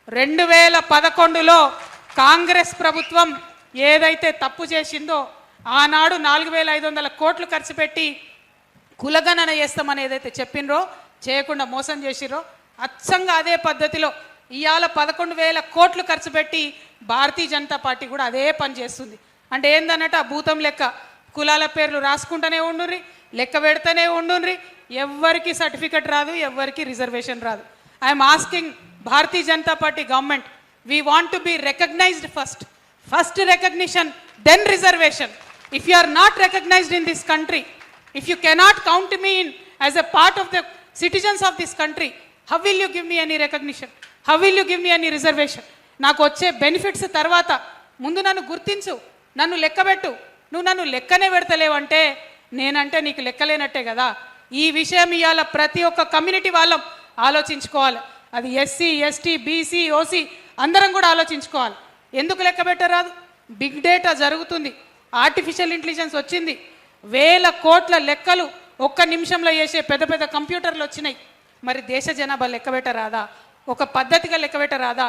2011లో కాంగ్రెస్ ప్రభుత్వం ఏదైతే తప్పు చేసిందో ఆనాడు 4500 కోట్లు ఖర్చు పెట్టి కులగణన చేస్తామని ఏదైతే చెప్పినరో చేయకుండా మోసం చేసిరో అచ్చంగా అదే పద్ధతిలో ఇవాళ 11000 కోట్లు ఖర్చు పెట్టి భారతీయ జనతా పార్టీ కూడా అదే పని చేస్తుంది. అంటే ఏందన్నట్టు ఆ భూతం లెక్క కులాల పేర్లు రాసుకుంటూనే ఉండుర్రి, లెక్క పెడతానే ఉండుర్రి, ఎవ్వరికి సర్టిఫికెట్ రాదు, ఎవ్వరికి రిజర్వేషన్ రాదు. I'm asking Bharatiya Janata Party government, we want to be recognised first recognition, then reservation. If you are not recognized in this country, if you cannot count me in as a part of the citizens of this country, how will you give me any recognition? How will you give me any reservation? నాకు వచ్చే benefits తర్వాత ముందు నన్ను గుర్తించు, నన్ను లెక్కబెట్టు. నువ్వు నన్ను లెక్కనే పెడతలేవంటే నేనంటే నీకు లెక్కలేనట్టే కదా. ఈ విషయం ఇవాళ ప్రతి ఒక్క కమ్యూనిటీ వాళ్ళం ఆలోచించుకోవాలి. అది ఎస్సీ, ఎస్టీ, బీసీ, ఓసీ అందరం కూడా ఆలోచించుకోవాలి. ఎందుకు లెక్క పెట్టరాదు? బిగ్ డేటా జరుగుతుంది, ఆర్టిఫిషియల్ ఇంటెలిజెన్స్ వచ్చింది, 1000 కోట్ల లెక్కలు ఒక్క నిమిషంలో చేసే పెద్ద పెద్ద కంప్యూటర్లు వచ్చినాయి. మరి దేశ జనాభా లెక్క పెట్టరాదా? ఒక పద్ధతిగా లెక్క పెట్టరాదా?